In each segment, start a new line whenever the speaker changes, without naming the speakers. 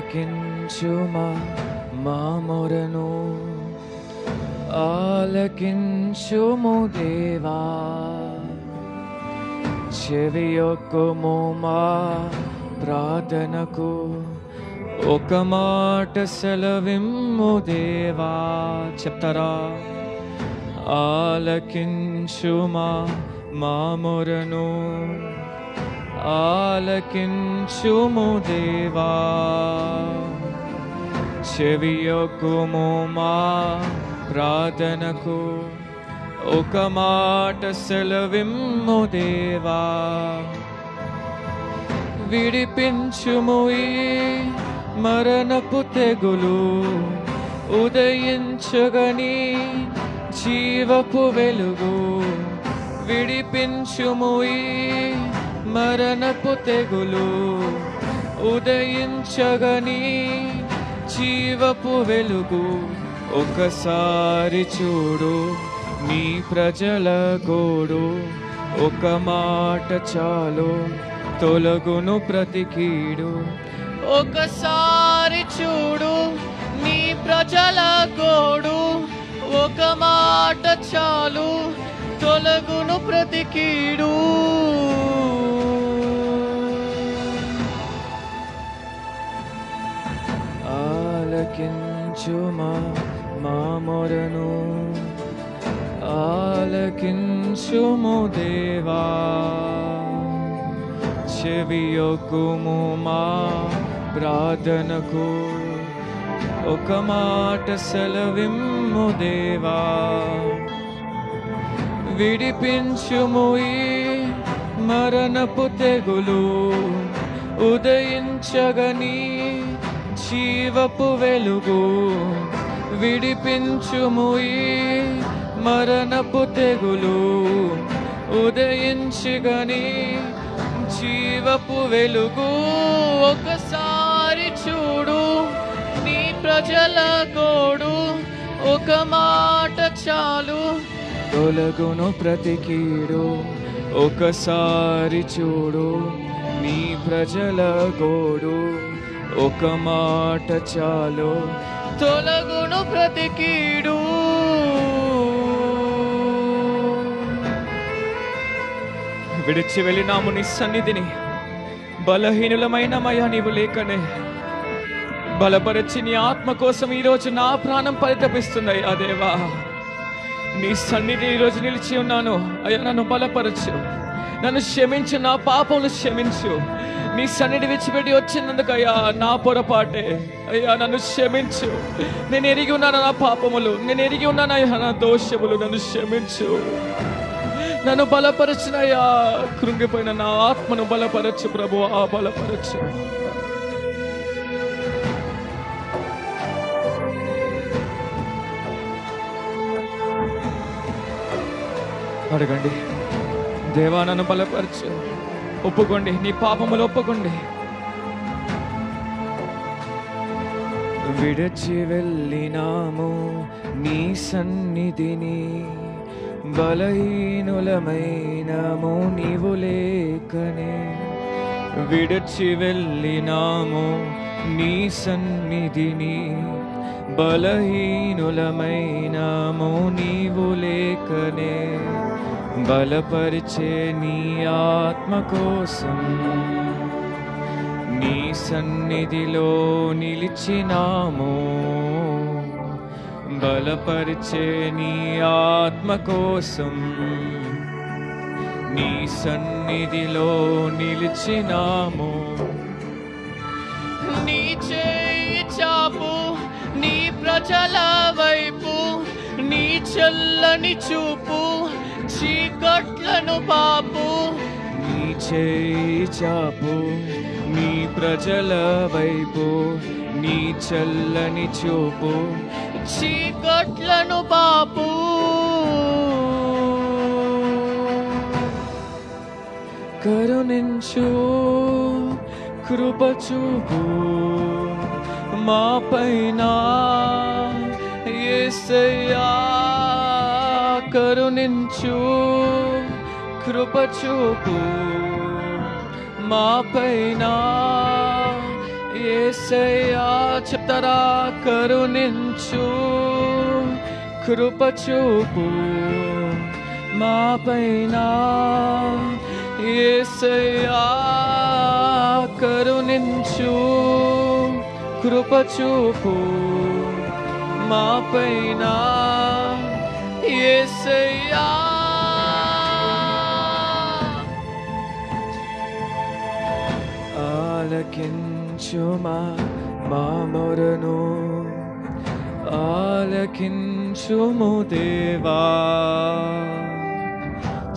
ఆలకించుమా మా మొరను, ఆలకించుము దేవా. చెవియొక్కుము మా ప్రార్థనకు, ఒక మాట సెలవిమ్ము దేవా. చెప్తారా? ఆలకించుమా మా మొరను, ఆలకించుము దేవా. చెవియొక్కుము మా ప్రార్థనకు, ఒక మాట సెలవిమ్ము దేవా. విడిపించుము ఈ మరణపు తెగులు, ఉదయించగని జీవపు వెలుగు. విడిపించుము ఈ మరణపు తెగులు, ఉదయించగని జీవపు వెలుగు. ఒకసారి చూడు నీ ప్రజల గోడు, ఒక మాట చాలు తొలగును ప్రతి కీడు. ఒకసారి చూడు నీ ప్రజల గోడు, ఒక మాట చాలు తొలగును ప్రతి కీడు. ఆలకించుమా మా మొరను, ఆలకించుము దేవా. చెవియొక్కుము మా ప్రార్థనకు, ఒక మాట సెలవిమ్ము దేవా. విడిపించుము ఈ మరణపు తెగులు, ఉదయించగని జీవపు వెలుగు. విడిపించుము ఈ మరణపు తెగులు, ఉదయించగని జీవపు వెలుగు. ఒకసారి చూడు నీ ప్రజల గోడు, ఒక మాట చాలు తొలగును ప్రతి కీడు. ఒకసారి చూడు నీ ప్రజల గోడు, ఒక మాట చాలు తొలగును ప్రతి కీడు. విడిచి వెళ్ళినాము నీ సన్నిధిని, బలహీనులమైన మయా నీవు లేకనే. బలపరచి నీ ఆత్మ కోసం ఈరోజు నా ప్రాణం పరితపిస్తుంది. అదేవా, నీ సన్నిధి ఈరోజు నిలిచి ఉన్నాను. అయ్యా, నన్ను బలపరచు, నన్ను క్షమించు, నా పాపములు క్షమించు. నీ సన్నిధి విడిచిపెట్టి వచ్చినందుకు అయ్యా నా పొరపాటే. అయ్యా, నన్ను క్షమించు. నేను ఎరిగి ఉన్నాను నా పాపములు, నేను ఎరిగి ఉన్నాను అయ్యా నా దోషములు. నన్ను క్షమించు, నన్ను బలపరచునయ్యా. కృంగిపోయిన నా ఆత్మను బలపరచు ప్రభువా, బలపరచు. అడగండి, దేవా నన్ను బలపరచు. ఒప్పుకోండి, నీ పాపములు ఒప్పుకోండి. విడిచి వెళ్ళినాము నీ సన్నిధిని, బలహీనులమైనము నీవు లేకనే. విడిచి వెళ్ళినాము నీ సన్నిధిని, బలహీనులమైనము నీవు లేకనే. బలపరిచే నీ ఆత్మ కోసం నీ సన్నిధిలో నిలిచినాము. బలపరిచే నీ ఆత్మ కోసం నీ సన్నిధిలో నిలిచినాము. నీ చేయి చాపు నీ ప్రజల వైపు, నీ చల్లని చూపు చీకట్లను బాపు. నీ చేయి చాపు నీ ప్రజల వైపు, నీ చల్లని చూపు చీకట్లను బాపు. కరుణించు, కృప చూపు మా పైన యేసయ్యా. కరుణించు, కృప చూపు మా పైన యేసయ్యా. యేసయ్యా చెప్తారా, కరుణించు, కృప చూపు మా పైన. యేసయ్యా కరుణించు, కృప చూపు మా పైన. యేసయ్యా ఆలకించుమా మా మొరను, ఆలకించుము దేవా.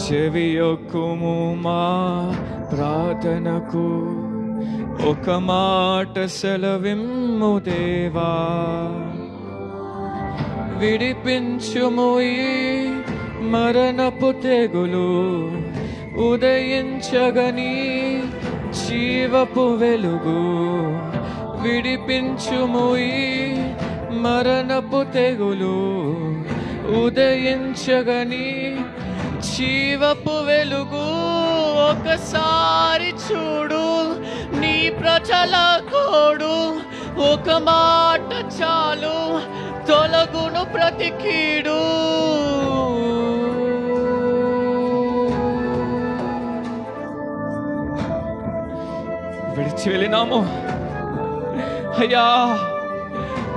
చెవియొక్కుము మా ప్రార్థనకు, ఒక మాట సెలవిమ్ము దేవా. విడిపించుము ఈ మరణపు తెగులు, ఉదయించగని జీవపు వెలుగు. విడిపించుము ఈ మరణపు తెగులు, ఉదయించగని జీవపు వెలుగు. ఒకసారి చూడు నీ ప్రజల కోడు, ఒక మాట చాలు తొలగును ప్రతి కీడు. విడిచి వెళ్ళినాము అయ్యా,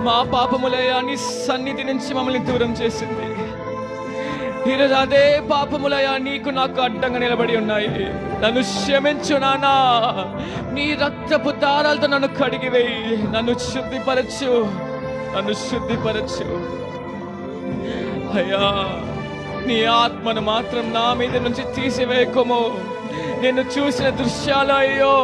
మా పాపములయ్యా నీ సన్నిధి నుంచి మమ్మల్ని దూరం చేసింది. ఈరోజు అదే పాపములయ్యా నీకు నాకు అడ్డంగా నిలబడి ఉన్నాయి. నన్ను క్షమించు నానా, నీ రక్తపు దారాలతో నన్ను కడిగివేయి. నన్ను శుద్ధిపరచు, నన్ను శుద్ధిపరచు అయ్యా. నీ ఆత్మను మాత్రం నా మీద నుంచి తీసివేయకము. నేను చూసిన దృశ్యాలు అయ్యో,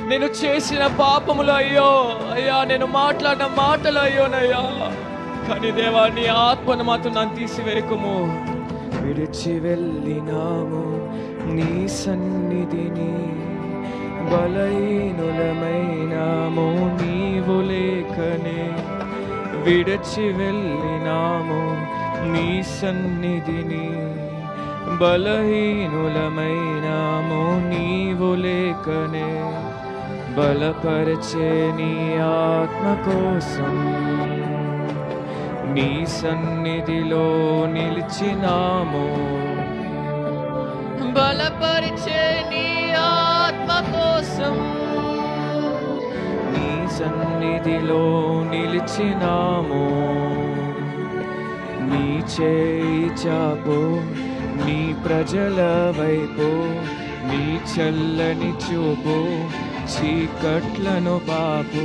నేను చేసిన పాపములు అయ్యో అయ్యా, నేను మాట్లాడిన మాటలు అయ్యోనయ్యా. కానీ దేవా నీ ఆత్మను మాత్రం నన్ను తీసివేయకము. విడిచి వెళ్ళినాము నీ సన్నిధిని, బలహీనులమైనాము నీవు లేకనే. విడిచి వెళ్ళినాము నీ సన్నిధిని, బలహీనులమైనాము నీవు లేకనే. బలపరిచే నీ ఆత్మ కోసం నీ సన్నిధిలో నిలిచినాము. బలపరిచే నీ ఆత్మ కోసం నీ సన్నిధిలో నిలిచినాము. నీ చేయి చాపు నీ ప్రజల వైపు, నీ చల్లని చూపు చీకట్లను పాపు.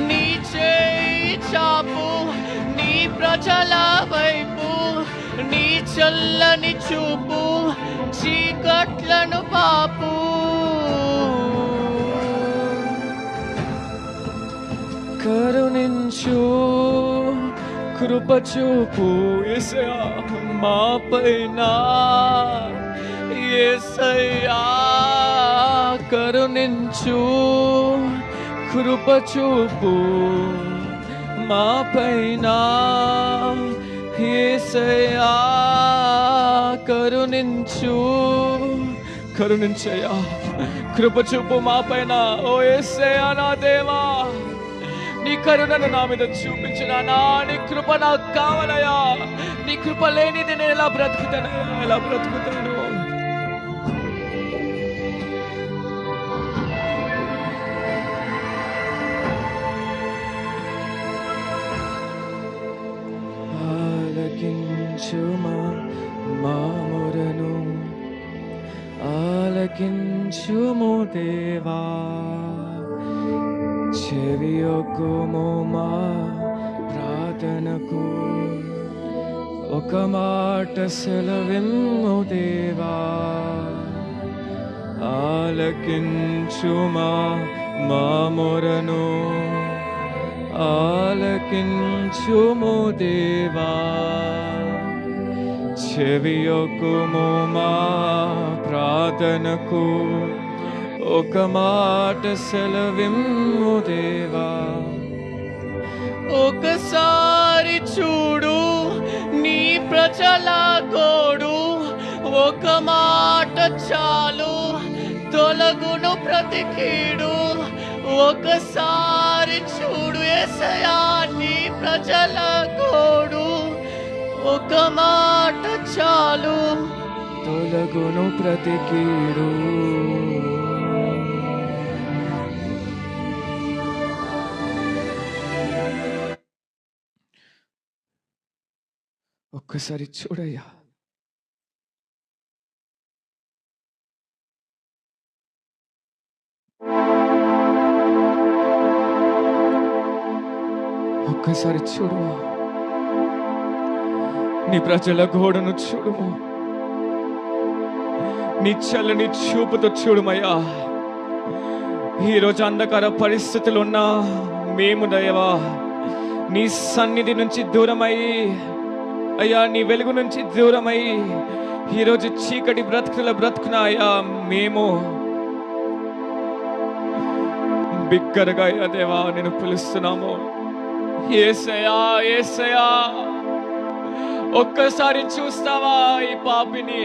నీ చేయి చాపు నీ ప్రజల వైపు, నీ చల్లని చూపు చీకట్లను పాపు. కరుణించు, కృప చూపు యేసయ్యా మా పైన. యేసయ్యా కరుణించు, కృప చూపు మా పైన. యేసయ్యా కరుణించు, కరుణించయ్యా, కృప చూపు మా పైన. ఓ యేసయ్యా నా దేవా, నీ కరుణను నా మీద చూపించునా. నీ కృప నాకు కావాలయ్యా. నీ కృప లేనిది నేను ఎలా బ్రతుకుతానయ్యా, ఎలా బ్రతుకుతాను. ఆలకించుమా మా మొరను, ఆలకించుము దేవా. చెవియొక్కుము మా ప్రార్థనకు, ఒక మాట సెలవిమ్ము దేవా. ఆలకించుమా మా మొరను, ఆలకించుము దేవా. చెవియొక్కుము మా ప్రార్థనకు, ఒక మాట సెలవిమ్ము దేవా. ఒకసారి చూడు నీ ప్రజల గోడు, ఒక మాట చాలు తొలగును ప్రతి కీడు. ఒకసారి
ఒకసారి చూడు యేసయ్యా, నీ ప్రజల గోడు ఒక మాట చాలు,
తొలగును ప్రతి కీడు. ఒక్కసారి చూడయ్యా. ఒక్కసారి చూడు, నీ ప్రజల గోడను చూడుము, నీ చల్లని చూపుతో చూడుమయ్యా. ఈరోజు అంధకార పరిస్థితులు ఉన్నా మేము దయవా నీ సన్నిధి నుంచి దూరమై, అయ్యా నీ వెలుగు నుంచి దూరమై ఈరోజు చీకటి బ్రతుకున అయ్యా మేము బిగ్గరగా అయ్యా దేవా నేను పిలుస్తున్నాము. యేసయ్యా, యేసయ్యా, ఒక్కసారి చూస్తావా ఈ పాపిని?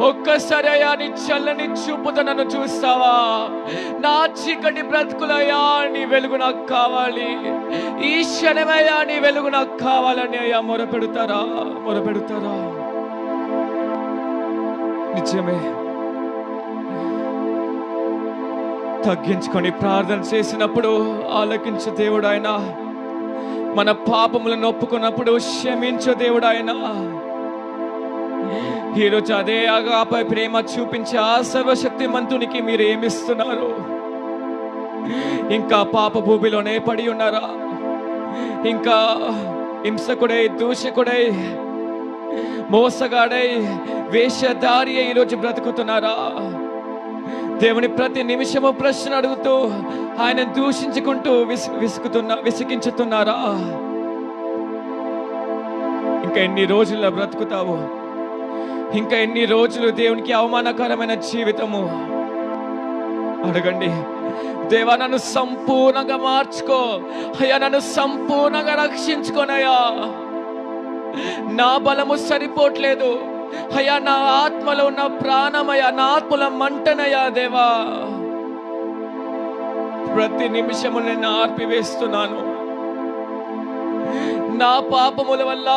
ఒక్కసారి అయ్యా నీ చల్లని చూపుతో నన్ను చూస్తావా? నా చీకటి బ్రతుకులయ్యా నీ వెలుగు నాకు కావాలి, ఈ క్షణమయ్యా నీ వెలుగు నాకు కావాలని అయ్యా మొరపెడతారా? నిజమే, తగ్గించుకొని ప్రార్థన చేసినప్పుడు ఆలకించు దేవుడు ఆయన. మన పాపములను ఒప్పుకున్నప్పుడు క్షమించు దేవుడు ఆయన. ఈరోజు అదే అగాపై ప్రేమ చూపించే ఆ సర్వశక్తిమంతునికి మీరు ఏమిస్తున్నారు? ఇంకా పాప భూమిలోనే పడి ఉన్నారా? ఇంకా హింసకుడై, దూషకుడై, మోసగాడై, వేషధారి ఈరోజు బ్రతుకుతున్నారా? దేవుని ప్రతి నిమిషము ప్రశ్న అడుగుతూ ఆయన దూషించుకుంటూ విసిగించుతున్నారా? ఇంకా ఎన్ని రోజుల్లో బ్రతుకుతావు? ఇంకా ఎన్ని రోజులు దేవునికి అవమానకరమైన జీవితము? అడగండి, దేవా నన్ను సంపూర్ణంగా మార్చుకో అయ్యా, నన్ను సంపూర్ణంగా రక్షించుకోనయ్యా. నా బలము సరిపోవట్లేదు అయ్యా, నా ఆత్మలో ఉన్న ప్రాణమయ్యా, నా ఆత్మల మంటనయ్యా దేవా. ప్రతి నిమిషము నేను ఆర్పివేస్తున్నాను. నా పాపముల వల్ల,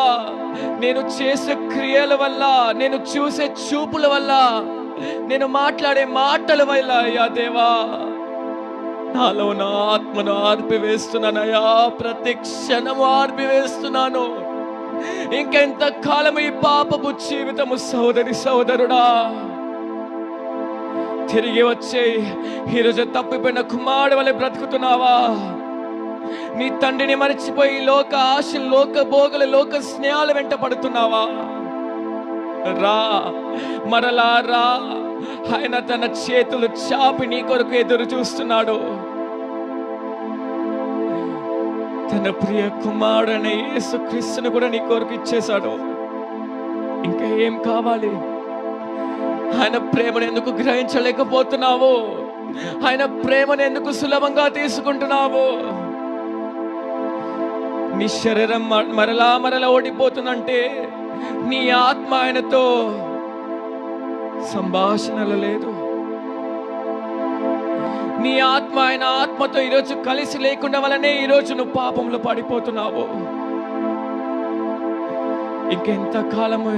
నేను చేసే క్రియల వల్ల, నేను చూసే చూపుల వల్ల, నేను మాట్లాడే మాటల వల్ల అయ్యా దేవా నాలో నా ఆత్మను ఆర్పివేస్తున్నానయ్యా. ప్రతి క్షణము ఆర్పివేస్తున్నాను. ఇంకెంత కాలం ఈ పాపపు జీవితము? సోదరి సోదరుడా, తిరిగి వచ్చే ఈరోజు తప్పిపోయిన కుమారుడు వలె బ్రతుకుతున్నావా? నీ తండ్రిని మరిచిపోయి లోక ఆశలు, లోక భోగులు, లోక స్నేహాలు వెంట పడుతున్నావా? రా, మరలా రా. ఆయన తన చేతులు చాపి నీ కొరకు ఎదురు చూస్తున్నాడు. తన ప్రియ కుమారుడైన యేసుక్రీస్తును కూడా నీ కొరకు ఇచ్చేశాడు. ఇంకా ఏం కావాలి? ఆయన ప్రేమను ఎందుకు గ్రహించలేకపోతున్నావు? ఆయన ప్రేమను ఎందుకు సులభంగా తీసుకుంటున్నావు? నీ శరీరం మరలా ఓడిపోతుందంటే నీ ఆత్మ ఆయనతో సంభాషణలు లేదు. నీ ఆత్మ ఆయన ఆత్మతో ఈరోజు కలిసి లేకుండా వలనే ఈరోజు నువ్వు పాపంలో పడిపోతున్నావు. ఇంకెంత కాలము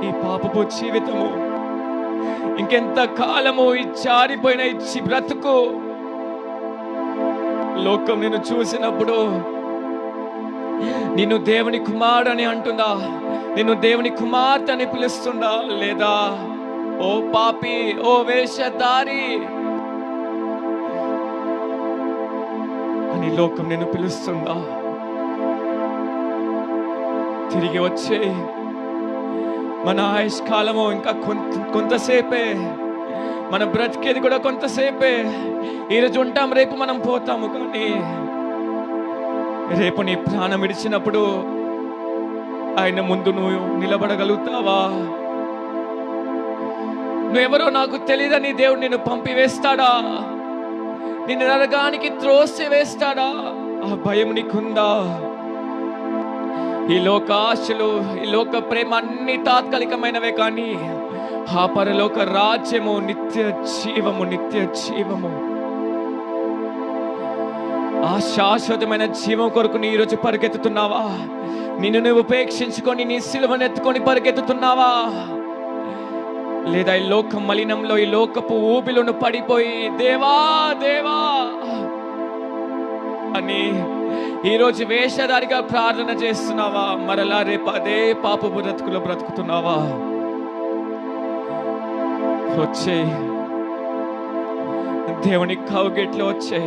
ఈ పాపపు జీవితము? ఇంకెంత కాలము ఈ జారిపోయిన ఈ బ్రతుకు? లోకం నిన్ను చూసినప్పుడు నిన్ను దేవుని కుమారుడు అని అంటుందా? నిన్ను దేవుని కుమార్తె అని పిలుస్తుందా? లేదా ఓ పాపి, ఓ వేషధారి అని లోకం నిన్ను పిలుస్తుందా? తిరిగి వచ్చే మన ఆయుష్కాలము ఇంకా కొంతసేపే, మన బ్రతికేది కూడా కొంతసేపే. ఈరోజు ఉంటాం, రేపు మనం పోతాము. కానీ రేపు నీ ప్రాణం విడిచినప్పుడు ఆయన ముందు నువ్వు నిలబడగలుగుతావా? నువ్వెవరో నాకు తెలియదని దేవుడు నిన్ను పంపివేస్తాడా? నిన్ను నరకానికి త్రోసి వేస్తాడా? ఆ భయం నీకుందా? ఈ లోక ఆశలు, ఈ లోక ప్రేమ అన్ని తాత్కాలికమైనవే, కానీ ఆ పరలోక రాజ్యము నిత్య జీవము, నిత్య జీవము. ఆ శాశ్వతమైన జీవం కొరకు నీ ఈరోజు పరిగెత్తుతున్నావా? నిన్ను నువ్వు ఉపేక్షించుకొని నీ సిలువను ఎత్తుకొని పరిగెత్తుతున్నావా? లేదా ఈ లోక మలినంలో, ఈ లోకపు ఊబిలోను పడిపోయి దేవా దేవా అని ఈరోజు వేషధారిగా ప్రార్థన చేస్తున్నావా? మరలా రేపు అదే పాప బ్రతుకులో బ్రతుకుతున్నావా? వచ్చే దేవుని కౌగిట్లో వచ్చే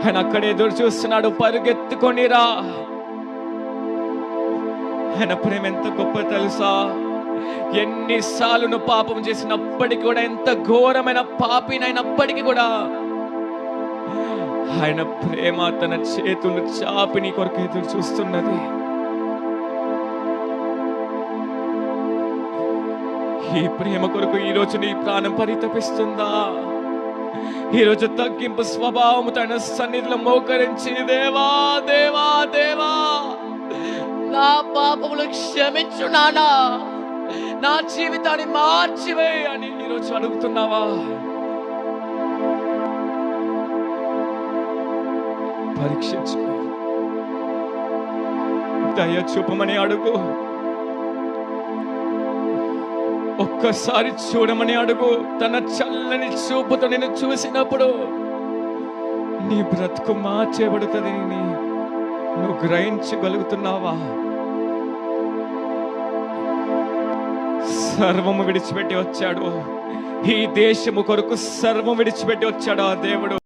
ఆయన అక్కడ ఎదురు చూస్తున్నాడు. పరుగెత్తుకొని రా. ఆయన ప్రేమ ఎంత గొప్ప తెలుసా? ఎన్నిసార్లు నువ్వు పాపం చేసినప్పటికీ కూడా, ఎంత ఘోరమైన పాపినైనప్పటికీ కూడా ఆయన ప్రేమ తన చేతులు చాపి నీ కొరకు ఎదురు చూస్తున్నది. ఈ ప్రేమ కొరకు ఈరోజు నీ ప్రాణం పరితపిస్తుందా? ఈరోజు తగ్గింపు స్వభావము తన సన్నిధిలో మోకరించి దేవా దేవా దేవా
నా పాపములు క్షమించు నానా, నా జీవితాన్ని మార్చివే అని
ఈరోజు అడుగుతున్నావా? పరీక్షించుకో. దయ చూపమని అడుగు. ఒక్కసారి చూడమని అడుగు. తన చల్లని చూపుతో నేను చూసినప్పుడు నీ బ్రతుకు మార్చేబడుతుంది. నువ్వు గ్రహించగలుగుతున్నావా? సర్వము విడిచిపెట్టి వచ్చాడు. ఈ దేశము కొరకు సర్వం విడిచిపెట్టి వచ్చాడు ఆ దేవుడు.